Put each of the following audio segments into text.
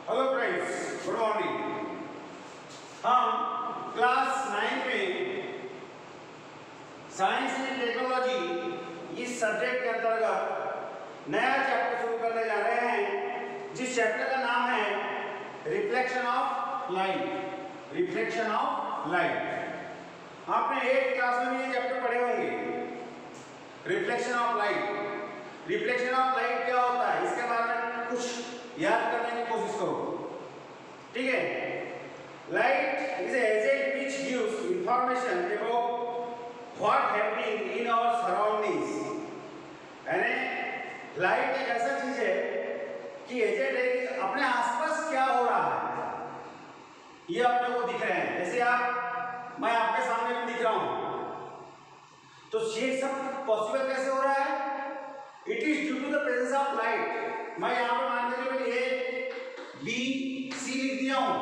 Hello friends, good morning. हम class 9 में science and technology इस सब्जेक्ट के अंतर्गत नया चैप्टर शुरू करने जा रहे हैं, जिस चैप्टर का नाम है reflection of light. Reflection of light. आपने 8 क्लास में ये चैप्टर पढ़े होंगे, reflection of light. Reflection of light क्या होता है, इसके बारे में कुछ याद करने की कोशिश करो, ठीक है। Light is agent which gives information about what happening in our surroundings. यानी लाइट एक ऐसा चीज है कि एजेंट है कि अपने आसपास क्या हो रहा है ये अपने को दिख रहे हैं। जैसे मैं आपके सामने भी दिख रहा हूं, तो ये सब पॉसिबल कैसे हो रहा है? It is due to the presence of light. मैं यहाँ पे मान लीजिए ए बी सी लिख दिया हूं,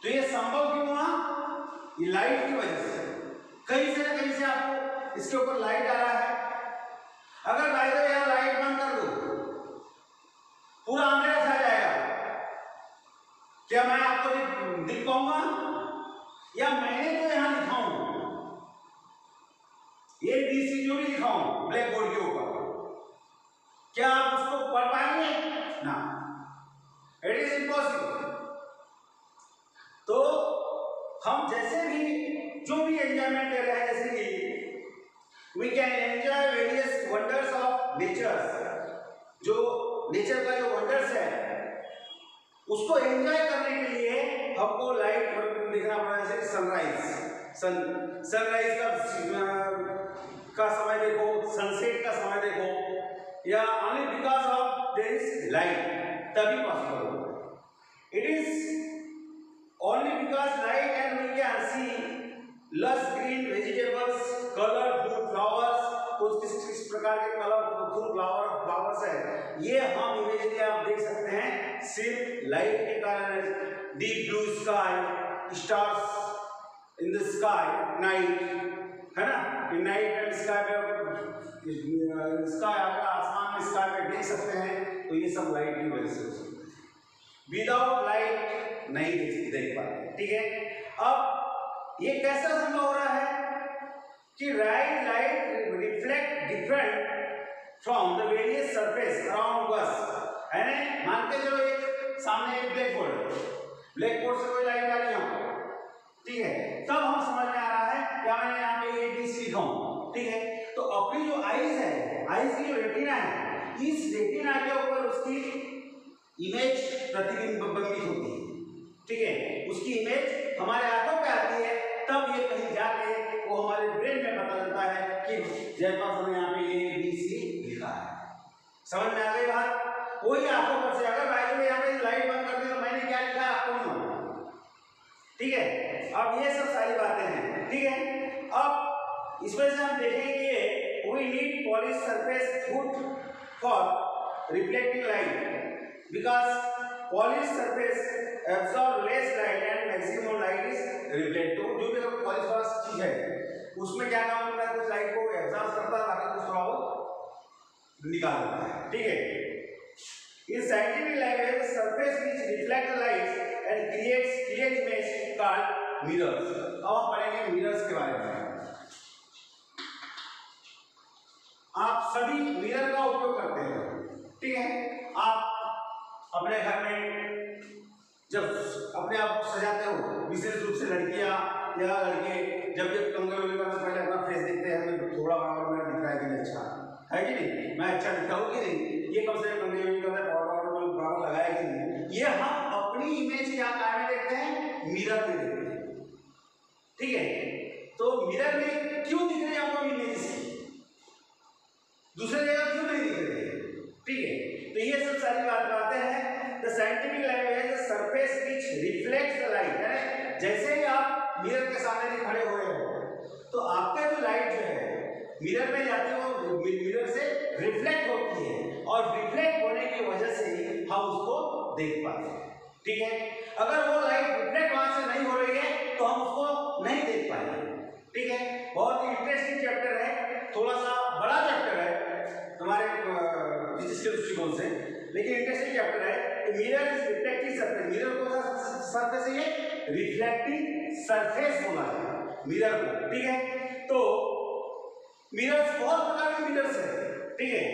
तो ये संभव क्यों हुआ? ये लाइट की वजह से। कहीं से ना कहीं से आपको इसके ऊपर लाइट आ रहा है। अगर बाय द वे यहाँ लाइट बंद कर दो, पूरा अंधेरा छा जाएगा, क्या मैं आपको दिख पाऊंगा? या मैंने जो यहाँ लिखा हूं, ये बी सी जो भी लिखा हूं ब्लैक बोर्ड के ऊपर, क्या आप उसको पढ़ पाएंगे? ना, इट इज इम्पॉसिबल। तो हम जैसे भी जो भी एंजॉयमेंट ले रहे हैं, जैसे कि we can enjoy various wonders of nature. जो नेचर का जो वंडर्स है उसको एंजॉय करने के लिए हमको लाइट देखना पड़ा। जैसे सनराइज, सनराइज का समय देखो, सनसेट का समय देखो, या only because of there is light तभी पॉसिबल होगा। It is only because light and we can see lush green vegetables, colorful flowers, कुछ किस प्रकार के कलरफुल फ्लावर्स है, ये हम इमेजली आप देख सकते हैं सिर्फ लाइट के कारण। Deep blue sky, stars in the sky, night है ना, नाइट एंड स्काई आसमान में स्काई में देख सकते हैं, तो ये सब लाइट की वजह से हो सकता है। विदाउट लाइट नहीं देख पाते, ठीक है। अब ये कैसा संभव हो रहा है कि light reflect different from the various surface around us. यानी मान के चलो एक सामने एक ब्लैक बोर्ड से कोई लाइट आ रही है, ठीक है, तब हम समझ में आ रहा है क्या मैंने यहाँ पे ए बी सी लिखा हूँ, ठीक है। तो अपनी जो आईज है, आईज की जो रेटिना है, इस रेटिना के ऊपर उसकी इमेज प्रतिबिंबित होती है, ठीक है। उसकी इमेज हमारे आंखों पे आती है, तब ये कहीं जाके वो हमारे ब्रेन में पता चलता है कि जयपाल ने यहाँ पे ए बी सी लिखा है। समझ में आ गई बात? वही आंखों पर से अगर बाय द वे यहाँ पे लाइट बंद कर दी तो मैंने क्या लिखा आपको नहीं मालूम, ठीक है। अब ये सब सारी बातें हैं, ठीक है। अब इसमें से हम देखेंगे we need polished surface foot for reflecting light because polished surface absorb less light and maximum light is reflect। तो जो भी अगर पॉलिश वाला चीज है उसमें क्या काम होता है, कुछ लाइट को एब्जॉर्ब करता है, बाकी कुछ थोड़ा वो निकाल देता है, ठीक है। In scientific language, the surface which reflects light and creates clear image called mirrors। अब हम पढ़ेंगे मिरर्स के बारे में। आप सभी मिरर का उपयोग करते हैं, ठीक है। आप अपने घर में जब अपने आप सजाते हो, विशेष रूप से लड़कियां या लड़के जब कंघी करने से पहले अपना फेस देखते हैं, तो थोड़ा बड़ा दिख रहा है कि अच्छा है कि नहीं, मैं अच्छा दिखता हूँ कि नहीं, ये कम से कम कंघी करता है, पाउडर लगाया कि नहीं, ये हम अपनी इमेज क्या में देखते हैं, मिरर में देखते हैं, ठीक है। तो मिरर में क्यों दिख रही है आपको इमेज, दूसरे जगह क्यों नहीं दिख रही है, ठीक है। तो ये सब सारी बातें हैं। The scientific language the surface which reflects the light. यानी जैसे ही आप मिरर के सामने खड़े हुए हो, तो आपका जो लाइट जो है मिरर में जाती है, वो मिरर से रिफ्लेक्ट होती है, और रिफ्लेक्ट होने की वजह से ही हम उसको देख पाते हैं, ठीक है। अगर वो लाइट रिफ्लेक्ट वहां से नहीं हो रही है तो हम उसको नहीं देख पाएंगे, ठीक है। बहुत ही इंटरेस्टिंग चैप्टर है, थोड़ा सा बड़ा चैप्टर है हमारे फिजिक्स के दृष्टिकोण से, लेकिन इंटरेस्टिंग चैप्टर है कि mirror is reflective surface. Mirror को सरफेस है, ये रिफ्लेक्टिव सरफेस बोला है मिरर को, ठीक है। तो मिरर्स बहुत प्रकार के मिरर्स है, ठीक है।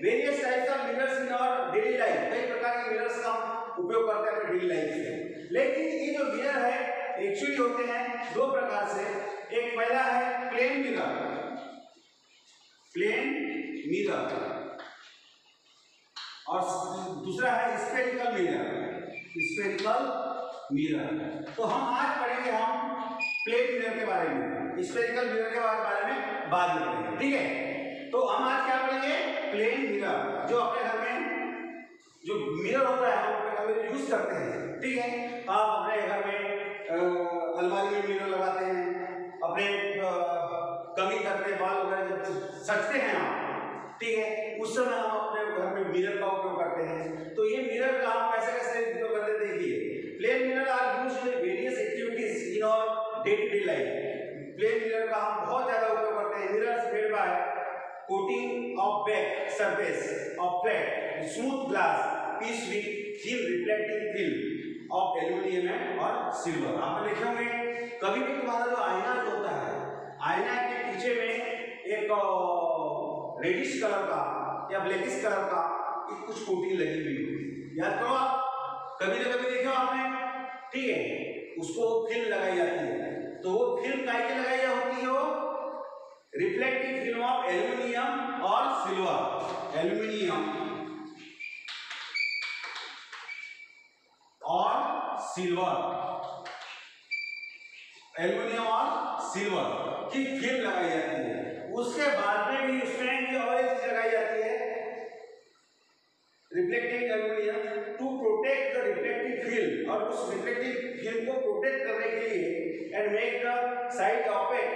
Various types of mirrors in our daily life, कई प्रकार के मिरर्स का उपयोग करते हैं अपने डेली लाइफ में। लेकिन ये जो मिरर है एक्चुअली होते हैं दो प्रकार से। एक पहला है प्लेन मिरर, प्लेन मिरर, और दूसरा है स्फेरिकल मिरर, स्फेरिकल मिरर। तो हम आज पढ़ेंगे हम प्लेन मिरर के बारे में, स्फेरिकल मिरर के बारे में बाद में पढ़ेंगे, ठीक है। तो हम आज क्या पढ़ेंगे, प्लेन मिरर, जो अपने घर में जो मिरर होता है हम अपने घर में यूज करते हैं, ठीक है। आप अपने घर में अलमारी में मिरर लगाते हैं, अपने कमी करते हैं, बाल वगैरह जब सजते हैं आप, ठीक है, उस समय हम अपने घर में मिरर का उपयोग करते हैं। तो ये मिरर का हम कैसे कैसे उपयोग करते हैं देखिए। Plane mirror are used in various activities in our day to day life. Plane mirror का हम बहुत ज्यादा उपयोग करते हैं। Mirrors made by coating of back surface of flat smooth glass piece with thin reflecting film of aluminium और silver. आपने देखे होंगे कभी भी तुम्हारा जो आईना जो होता है, आईना के पीछे में एक रेडिश कलर का या ब्लैकिश कलर का कुछ कोटिंग लगी हुई होती, याद करो आप, कभी ना कभी देखो आपने, ठीक है। उसको फिल्म लगाई जाती है, तो वो फिल्म काहे के लगाई होती है, वो रिफ्लेक्टिव फिल्म ऑफ एल्यूमिनियम और सिल्वर, एल्यूमिनियम और सिल्वर, एल्यूमिनियम और सिल्वर की फिल्म लगाई जाती है। उसके बाद में भी उसमें ये और एक चीज लगाई जाती है, reflecting aluminium to protect the reflective film, और उस रिफ्लेक्टिव फिल्म को प्रोटेक्ट करने के लिए and make the side opaque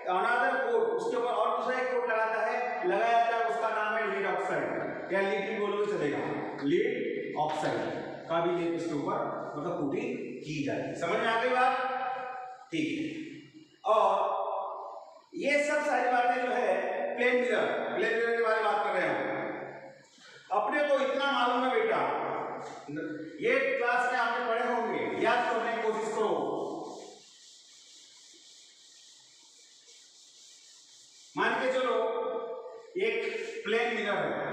another coat, उसके ऊपर और दूसरा एक कोट लगाया जाता है, उसका नाम है लीड ऑक्साइड, या लीड भी बोलोगे चलेगा, लीड ऑक्साइड का भी ये इसके ऊपर मतलब कोटिंग की जाती है। समझ में आ गई बात, ठीक है। और ये सब सारी बातें जो है प्लेन मिरर के बारे में बात कर रहे हैं। अपने को इतना मालूम है बेटा, ये क्लास में आपने पढ़े होंगे, याद करने की कोशिश करो। मान के चलो एक प्लेन मिरर है,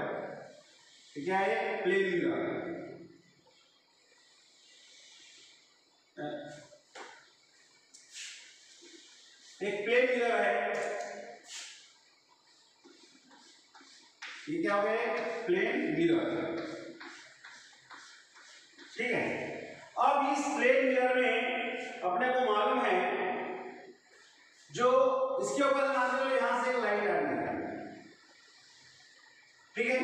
क्या है, प्लेन मिरर। एक प्लेन मिरर है, ये क्या हो गया, प्लेन मिरर, ठीक है। अब इस प्लेन मिरर में अपने को मालूम है, जो इसके ऊपर मान लो यहां से एक लाइट आ रही है, ठीक है,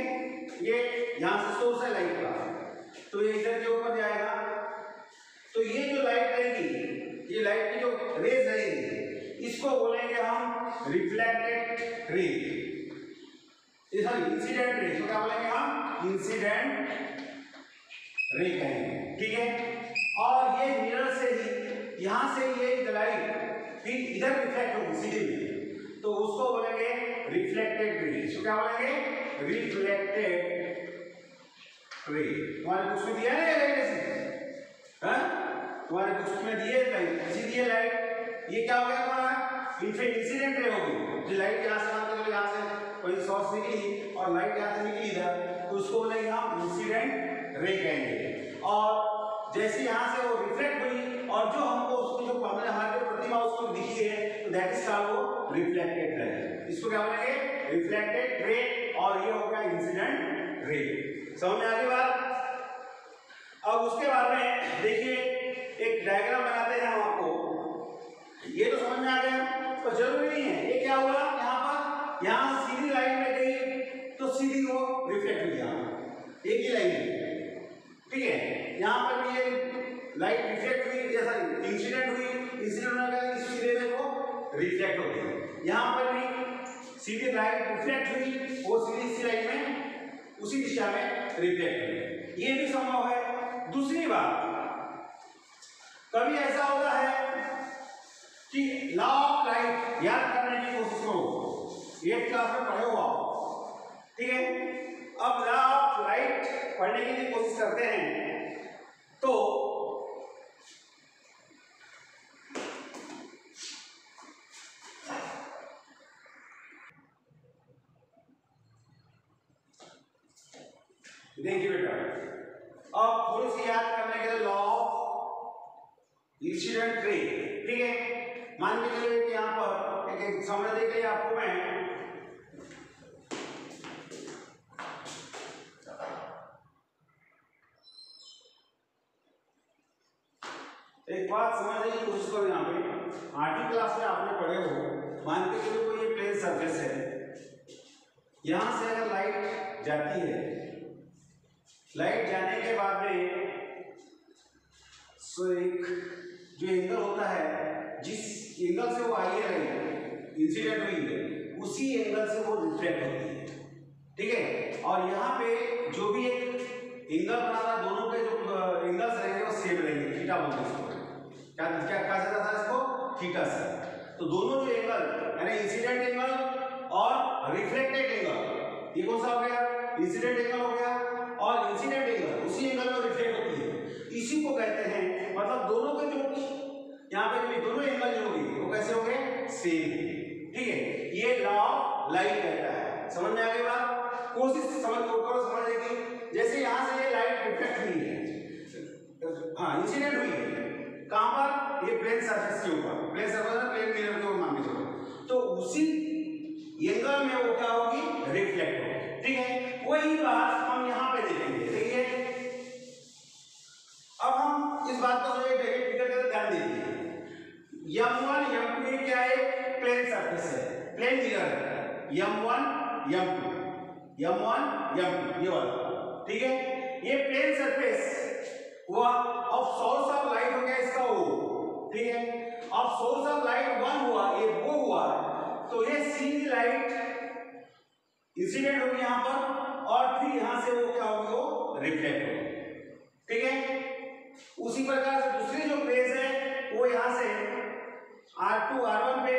ये यहां से सोर्स है लाइट का, तो ये इधर के ऊपर जाएगा, तो ये जो लाइट रहेगी, ये लाइट की जो रेज रहेगी, इसको बोलेंगे हम रिफ्लेक्टेड रे, इंसिडेंट रे, तो क्या बोलेंगे हम, इंसिडेंट रे कहेंगे, ठीक है। और ये मिरर से ही, यहां से ये लाइट फिर इधर रिफ्लेक्ट होगी सीधे में, तो उसको बोलेंगे रिफ्लेक्टेड रे, इसको क्या बोलेंगे, रिफ्लेक्टेड रे। तुम्हारे बुक्स में दिया है ना लाइट ऐसी, तुम्हारे बुक्स में दिए लाइट ऐसी दिए लाइट, ये क्या हो गया तुम्हारा, इंसिडेंट रे होगी, जो लाइट यहां से मान लो यहां से कोई सोर्स निकली और लाइट यहां से निकली इधर, तो उसको बोलेंगे हम इंसिडेंट रे कहेंगे। और जैसे यहां से वो रिफ्लेक्ट हुई और जो हमको उसकी जो हमारे प्रतिमा उसको दिखी है, तो that is called reflected ray, इसको क्या बोलेंगे, रिफ्लेक्टेड रे, और ये हो गया इंसिडेंट रे। समझ में आ गई बात। अब उसके बाद में देखिए एक डायग्राम बनाते हैं हम आपको, ये तो समझ में आ गया, तो जरूरी नहीं है, ये क्या हुआ यहाँ पर, यहाँ सीधी लाइन में गई तो सीधी वो रिफ्लेक्ट हुई, यहाँ एक ही लाइन है, ठीक है। यहाँ पर भी ये लाइट रिफ्लेक्ट हुई, जैसा इंसिडेंट हुई, इंसिडेंट होने का इस सीधे में वो रिफ्लेक्ट हो गई, यहाँ पर भी सीधी लाइट रिफ्लेक्ट हुई, वो सीधी इसी लाइन में उसी दिशा में रिफ्लेक्ट हुई, ये भी संभव है। दूसरी बात, कभी ऐसा होता है कि लॉ ऑफ लाइट याद करने की कोशिश करो, 8th क्लास में पढ़े हो आप, ठीक है। अब लॉ ऑफ लाइट लाइट पढ़ने की यदि कोशिश करते हैं तो देखिए बेटा, अब थोड़ी सी याद करने के लिए लॉ ऑफ इंसिडेंट रे, ठीक है। मान के चलिए कि यहाँ पर एक समझने के लिए आपको मैं एक बात समझने की कोशिश करो। यहाँ पे 8वीं क्लास में आपने पढ़े हो, मान के चलिए कोई ये प्लेन सरफेस है, यहां से अगर लाइट जाती है, लाइट जाने के बाद में एक जो एंगल होता है, जिस एंगल से वो आई है लाइट इंसिडेंट हुई है, उसी एंगल से वो रिफ्लेक्ट होती है, ठीक है। और यहाँ पे जो भी एक एंगल बना था, दोनों के जो एंगल्स रहेंगे वो सेम रहेंगे, थीटा बोलते हैं इसको। क्या क्या कहा जाता था इसको? थीटा से। तो दोनों जो एंगल यानी इंसिडेंट एंगल और रिफ्लेक्टेड एंगल, ये कौन सा हो गया? इंसिडेंट एंगल हो गया। और इंसिडेंट एंगल उसी एंगल में रिफ्लेक्ट होती है, इसी को कहते हैं, मतलब दोनों के जो यहाँ पे जो दोनों एंगल जो होंगे वो कैसे होंगे? सेम, ठीक है। ये लॉ ऑफ लाइट कहता है। समझ में आ गई बात? कोशिश करो समझने की। जैसे यहाँ से ये लाइट रिफ्लेक्ट हुई है, हाँ इंसिडेंट हुई है, कहां पर? ये प्लेन सरफेस के ऊपर, प्लेन सरफेस में प्लेन मिरर के ऊपर मान के चलो, तो उसी एंगल में वो क्या होगी? रिफ्लेक्ट होगी, ठीक है। वही बात हम यहाँ पे देखेंगे, देखिए। अब हम इस बात को समझेंगे, फिगर का ध्यान दीजिए। M1 M2 ये क्या है? प्लेन सरफेस है, प्लेन मिरर है। M1 M2 ये वाला, ठीक है। ये प्लेन सरफेस हुआ। अब सोर्स ऑफ लाइट हो गया इसका O, ठीक है। अब सोर्स ऑफ लाइट 1 हुआ, ये वो हुआ, तो ये सीधी लाइट इंसिडेंट होगी यहाँ पर, और फिर यहां से वो क्या होगी? वो रिफ्लेक्ट होगी, ठीक है। उसी प्रकार से दूसरी जो फेज है वो यहां से R2 R1 पे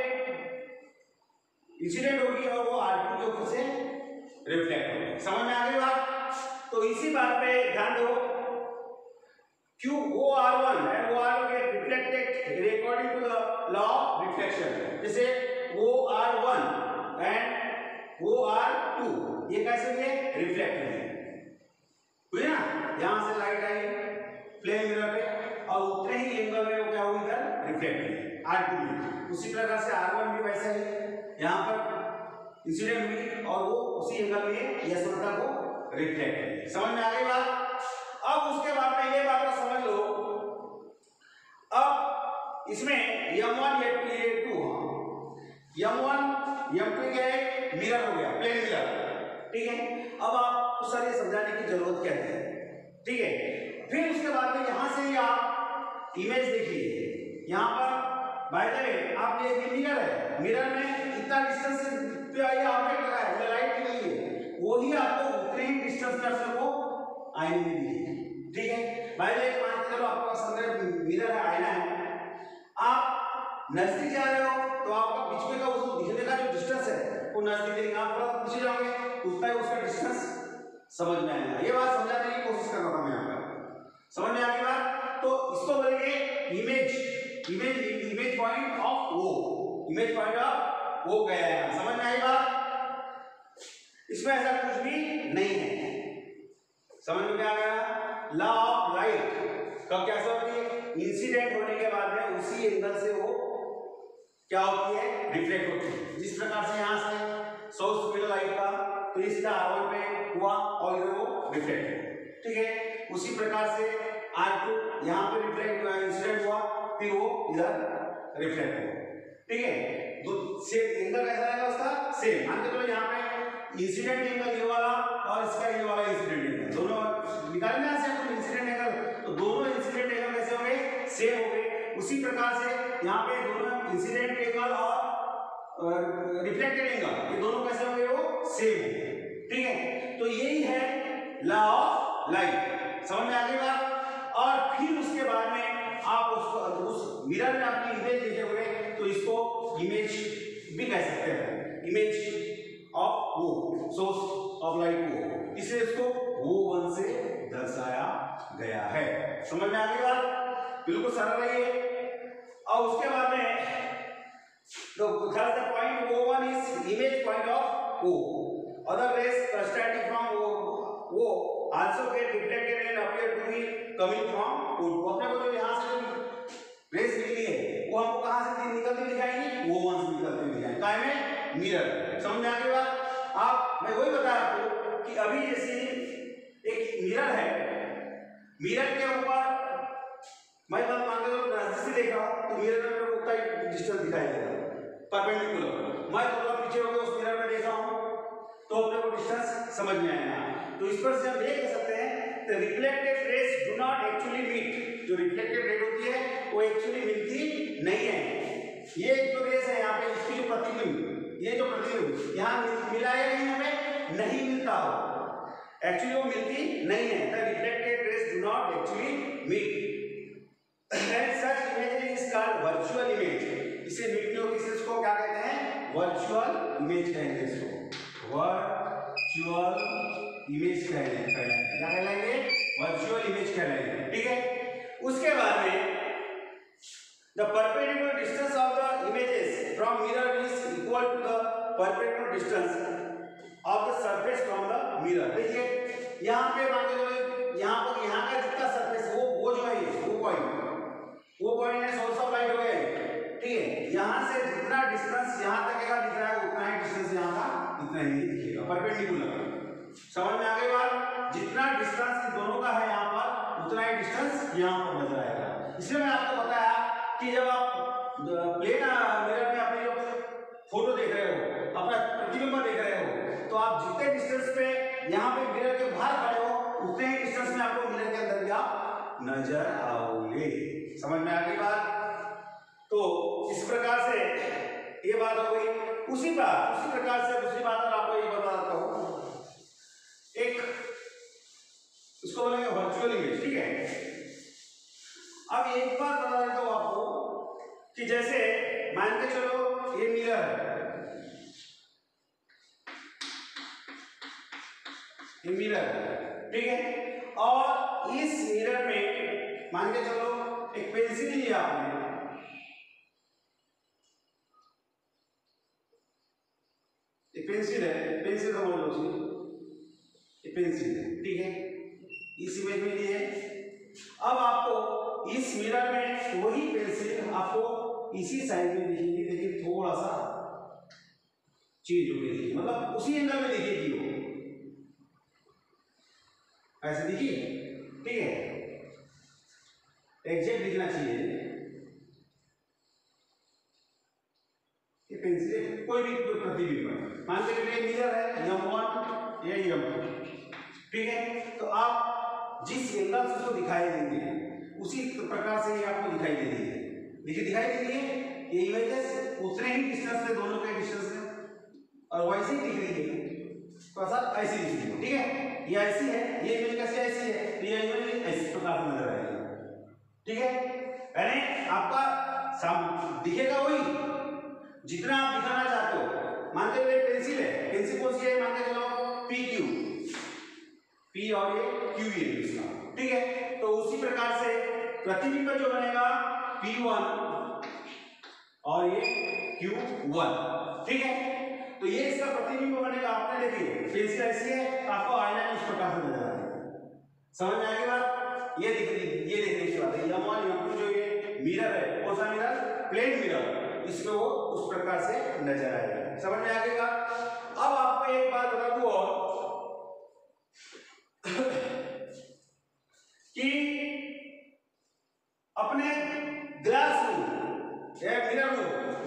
इंसिडेंट होगी और वो R2 के ऊपर से रिफ्लेक्ट होगी। समझ में आ गई बात? तो इसी बात पे ध्यान दो। Q OR1 and OR1 get reflected according to the law of reflection. जैसे OR1 and OR2 ये कैसे हुए? रिफ्लेक्ट हुए ना। यहां से लाइट आई प्लेन मिरर पे और उतने ही एंगल में वो क्या हुई? इधर रिफ्लेक्ट हुई R2 में। उसी प्रकार से R1 भी वैसा ही, यहाँ पर इंसिडेंट हुई और वो उसी एंगल में यह सुनता को रिफ्लेक्ट हुई। समझ में आ गई बात? अब उसके बाद में ये बात को समझ लो। अब इसमें M1 M2 M1 M2 क्या है? मिरर हो गया, प्लेन मिरर, ठीक है। अब आपको सर ये समझाने की जरूरत क्या है, ठीक है। फिर उसके बाद में यहां से ही आप इमेज देखिए। यहाँ पर बाय द वे आप ये मिरर है, मिरर में इतना डिस्टेंस पे ये ऑब्जेक्ट लगा है, लाइट निकली है, वही आपको उतने ही डिस्टेंस पर सबको आईने में दिखेगी, ठीक है। बाय द वे मान के चलो आपका संदर्भ मिरर है, आईना है, आप नजदीक जा रहे हो तो आपका बीच में का उसको दिखने का जो डिस्टेंस है वो नजदीक देंगे, आप थोड़ा पीछे जाओगे उतना ही उसका डिस्टेंस समझ में आएगा। ये बात समझाने की कोशिश कर रहा था मैं यहाँ पर। समझ में आ गई बात? तो इसको बोलेंगे इमेज पॉइंट ऑफ वो, इमेज पॉइंट ऑफ वो गया है। समझ में आई बात? इसमें ऐसा कुछ भी नहीं है। समझ में आ गया? लॉ ऑफ लाइट कब क्या होती है? इंसिडेंट होने के बाद में उसी एंगल से वो क्या होती है? रिफ्लेक्ट होती है। जिस प्रकार से यहाँ से सोर्स मिला लाइट का, तो ये सीधा R1 पे हुआ और इधर वो रिफ्लेक्ट हुआ, ठीक है। उसी प्रकार से R2 यहाँ पे रिफ्लेक्ट हुआ, इंसिडेंट हुआ, फिर वो इधर रिफ्लेक्ट हुआ, ठीक है। दो सेम एंगल कैसा रहेगा उसका? सेम। मान के चलो यहाँ पे इंसिडेंट एंगल ये वाला और इसका ये वाला इंसिडेंट एंगल, दोनों निकालने यहाँ से हम इंसिडेंट एंगल, तो दोनों इंसिडेंट एंगल कैसे हो गए? सेम हो गए। उसी प्रकार से यहाँ पे दोनों इंसिडेंट एंगल और रिफ्लेक्टेड एंगल ये दोनों कैसे हो गए? वो सेम हो गए, ठीक है। तो यही है लॉ ऑफ लाइट। समझ में आ गई बात? और फिर उसके बाद में आप उसको उस मिरर में आपकी इमेज देखे हुए, तो इसको इमेज भी कह सकते हैं, इमेज ऑफ वो सोर्स ऑफ लाइट O, इसलिए इसको O1 से दर्शाया गया है। समझ में आ गई बात? बिल्कुल सरल है ये। और उसके बाद में the point O1 is image point of O. Other rays starting from O also get reflected and appear to be coming from O. अपने को जो यहाँ से रेस निकली है वो हमको कहाँ से निकलती दिखाएंगी? O1 से निकलती दिखाएंगी। काय में? मिरर। समझ में आ गई बात? आप मैं वही बताया आपको कि अभी जैसे एक मिरर है, मिरर के ऊपर मैं बात मान लो नजदीक से देखा तो मिरर में मेरे को उतना ही डिस्टेंस दिखाई देगा परपेंडिकुलर। मैं थोड़ा पीछे हो गया उस मिरर में देखा हूँ तो अपने को डिस्टेंस समझ में आएगा। तो इस पर से हम ये कह सकते हैं the reflected rays do not actually meet. जो रिफ्लेक्टेड रेस होती है वो एक्चुअली मिलती नहीं है। ये जो रेस है यहाँ पे इसकी जो प्रतिबिंब, ये जो प्रतिबिंब यहाँ मिला है नहीं, हमें नहीं मिलता हो, एक्चुअली वो मिलती नहीं है। The reflected rays do not actually meet and such image is called virtual image। इसे मीट नहीं होती, इसको क्या कहते हैं? वर्चुअल इमेज कहेंगे इसको, वर्चुअल इमेज कहलाएंगे। क्या कहलाएंगे? वर्चुअल इमेज कहलाएंगे। ठीक है। उसके बाद में the perpendicular distance of the images from mirror is equal to the perpendicular distance of the surface from the mirror। देखिए यहाँ पे मान लो यहाँ पर यहाँ का जितना सरफेस वो जो है वो पॉइंट है सोर्स ऑफ लाइट हो गए। ठीक है। यहाँ से जितना डिस्टेंस यहाँ तक का दिख रहा है उतना ही डिस्टेंस यहाँ का इतना ही दिखेगा परपेंडिकुलर। समझ में आ गई बात? जितना डिस्टेंस इन दोनों का है यहाँ पर उतना ही डिस्टेंस यहाँ पर नजर आएगा। इसलिए मैं आपको बताया कि जब आप प्लेन मिरर में अपनी फोटो देख रहे हो, अपना प्रतिबिंब देख रहे हो, तो आप जितने डिस्टेंस पे यहाँ पे मिरर के बाहर खड़े हो उतने ही डिस्टेंस में आपको मिरर के अंदर भी आप नजर आओगे। समझ में आ गई बात? तो इस प्रकार से ये बात हो गई। उसी प्रकार से दूसरी बात और आपको ये बता देता हूँ, एक इसको बोलेंगे वर्चुअल इमेज। ठीक है। अब एक बात बता देता हूँ आपको कि जैसे मान के चलो ये मिरर है, ये मिरर है। ठीक है। और इस मिरर में मान के चलो एक पेंसिल ली आपने, एक पेंसिल है, पेंसिल समझ लो उसे, ये पेंसिल है। ठीक है। इस इमेज में लिए अब आपको इस मिरर में वही पेंसिल आपको इसी साइज में दिखेगी, लेकिन थोड़ा सा चेंज होगी दिखेगी, मतलब उसी एंगल में दिखेगी वो, ऐसे दिखिए। ठीक है। एग्जैक्ट दिखना चाहिए। ये पेंसिल कोई भी प्रतिबिंब मान के चलिए मिरर है M1 या M2। ठीक है। तो आप जिस एंगल से उसको दिखाई देंगे उसी प्रकार से ये आपको दिखाई दे रही है। देखिए दिखाई दे रही है ये इमेजेस उतने ही डिस्टेंस से, दोनों के डिस्टेंस में, और वैसे ही दिख रही है, तो सर ऐसी दिख रही है। ठीक है। ये ऐसी है, ये इमेज कैसे ऐसी है, तो ये इमेज इस प्रकार से नजर आएगी। ठीक है। यानी आपका दिखेगा वही जितना आप दिखाना चाहते हो। मान के चलो पेंसिल है, पेंसिल कौन सी है? मान के चलो PQ, P और ये Q है इसका। ठीक है। तो उसी प्रकार से प्रतिबिंब जो बनेगा P1 और ये Q1। ठीक है। तो ये इसका प्रतिबिंब बनेगा। आपने देखिए पेंसिल ऐसी है, आपको आईना में इस प्रकार से नजर आएगा। समझ में आएगी बात? ये दिख रही, ये देखने की बात है। M1 M2 जो ये मिरर है, कौन सा मिरर? प्लेन मिरर, इसमें वो उस प्रकार से नजर आएगा। समझ में आ गई बात? अब आपको एक बात बता दूं और कि अपने ग्लास रूम या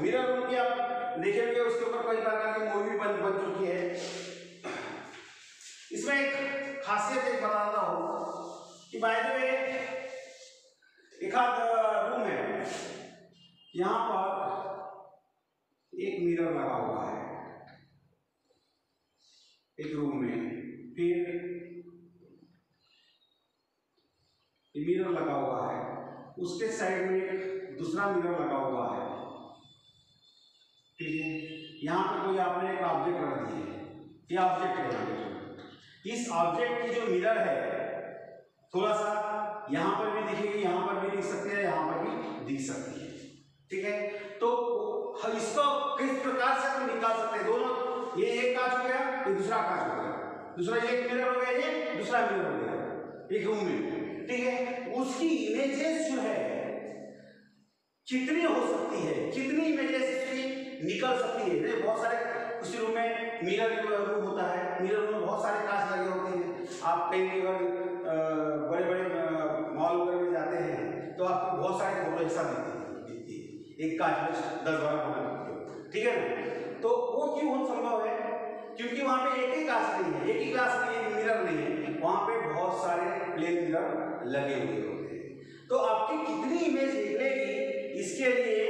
मिरर रूम की आप देखेंगे उसके ऊपर कई प्रकार की मूवी बन चुकी है। इसमें एक खासियत एक बताता हूं कि बाय द वे एक रूम है, यहां पर एक मिरर लगा हुआ है एक रूम में, फिर मिरर लगा हुआ है, उसके साइड में एक दूसरा मिरर लगा हुआ है। ठीक है। यहाँ पे कोई आपने एक ऑब्जेक्ट रख दिया है, ये ऑब्जेक्ट है। इस ऑब्जेक्ट की जो मिरर है थोड़ा सा यहाँ पर भी दिखेगी, यहाँ पर भी दिख सकती है, यहाँ पर भी दिख सकती है, ठीक है। तो हम इसको किस प्रकार से हम निकाल सकते हैं, दोनों, ये एक कांच हो गया, ये दूसरा कांच हो गया, दूसरा एक मिरर हो गया, ये दूसरा मिरर हो गया एक रूम में, ठीक है। उसकी इमेजेस जो है कितनी हो सकती है, कितनी इमेजेस इसकी निकल सकती है। जैसे बहुत सारे उसी रूम में मिरर रूम होता है, मिरर रूम में बहुत सारे कांच लगे होते हैं। आप कहीं अगर बड़े बड़े मॉल वगैरह में जाते हैं तो आपको बहुत सारे फोटो एक साथ दिखती है, एक कांच में 10-12 फोटो दिखती है, ठीक है ना। तो वो क्यों संभव है, क्योंकि वहां पे एक ही कांच नहीं है, एक ही ग्लास नहीं है, मिरर नहीं है, वहां पे बहुत सारे प्लेन मिरर लगे हुए होते हैं। तो आपकी कितनी इमेज निकलेगी, इसके लिए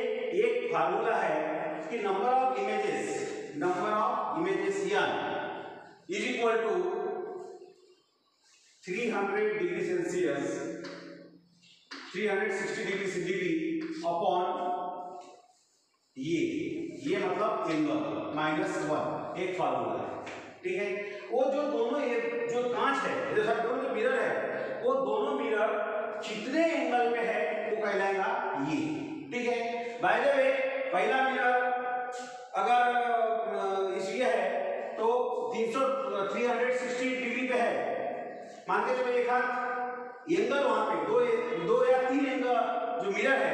एक फार्मूला है कि number of images n is equal to 300 degree Celsius 360 degree centigrade upon ये मतलब एंगल -1, एक फार्मूला है, ठीक है। वो जो दोनों जो कांच है, जैसा दोनों जो मिरर है, वो दोनों मिरर कितने एंगल पे है वो कहलाएगा ये, ठीक है। बाय द वे पहला मिरर अगर इसलिए है तो 360 डिग्री पे है, मान के चलो एक हाथ एंगल वहां पे दो या तीन एंगल जो मिरर है,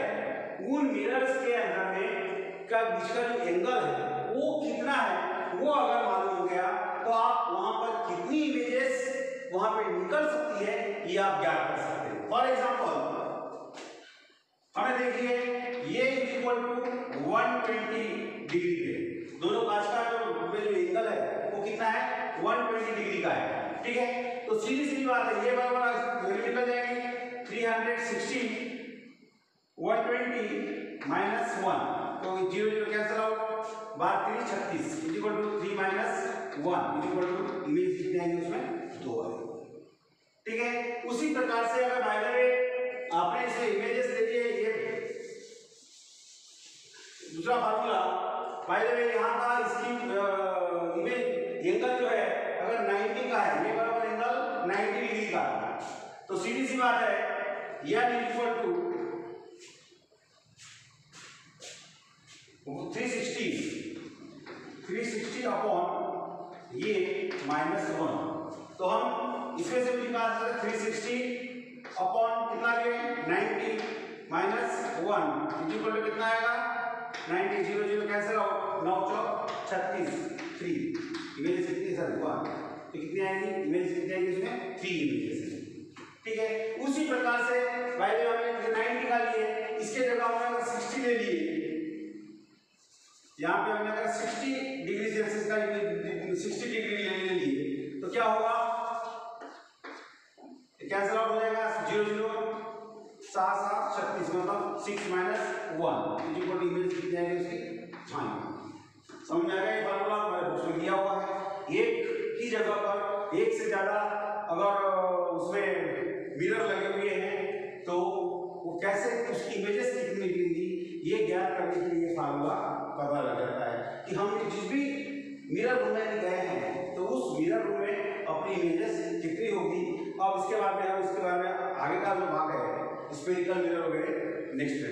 उन मिरर्स के अंदर में का बीच का जो एंगल है वो कितना है, वो अगर मालूम हो गया तो आप वहां पर कितनी इमेजेस वहां पे निकल सकती है ये आप ज्ञात कर सकते हैं। फॉर एग्जांपल हमें देखिए ये इज इक्वल टू 120 डिग्री पे, दोनों कांच का जो एंगल है वो कितना है, 120 डिग्री का है, ठीक है। तो सीधी बात है, ये बराबर वैल्यू निकल जाएगी 360 120 -1, तो 0 0 कैंसिल आउट, बात करिए 36 is equal to 3 - 1 is equal to image कितने आएंगे उसमें 2 आएंगे, ठीक है। उसी प्रकार से अगर बाय द वे आपने इसे इमेजेस ले लिए, ये दूसरा फार्मूला बाय द वे यहाँ का इसकी इमेज एंगल जो है अगर 90 का है, ये बराबर एंगल 90 डिग्री का, तो सीधी सी बात है n is equal to 360 upon ये -1, तो हम इसमें से भी निकाल सकते हैं 360 अपॉन कितना लिए 90 -1 इज इक्वल टू कितना आएगा 90, 0 0 कैंसिल आउट, 9 4 36 3 इमेजेस कितनी सर 1, तो कितनी आएगी इमेज कितनी आएगी इसमें 3 इमेजेस, ठीक है। उसी प्रकार से बाय द वे हमने 90 निकाल लिए, इसके जगह हमने अगर 60 ले लिए, यहाँ पे हमने अगर 60 डिग्री सेल्सियस का 60 डिग्री ले लिए तो क्या होगा, कैंसिल आउट हो जाएगा 0 0 7 7 36, मतलब 6 - 1 इज इक्वल टू इमेज कितनी आएगी उसकी 5। समझ में आ गया, ये फार्मूला हमारे बुक्स में दिया हुआ है। एक ही जगह पर एक से ज्यादा अगर उसमें मिरर लगे हुए हैं तो वो कैसे उसकी इमेजेस कितनी निकलेंगी ये ज्ञात करने के लिए फार्मूला पता लग जाता है कि हम जिस भी मिरर रूम में गए हैं तो उस मिरर रूम में अपनी इमेजेस कितनी होगी। अब इसके बाद में हम इसके बारे में आगे का जो भाग है स्फेरिकल मिरर वगैरह नेक्स्ट में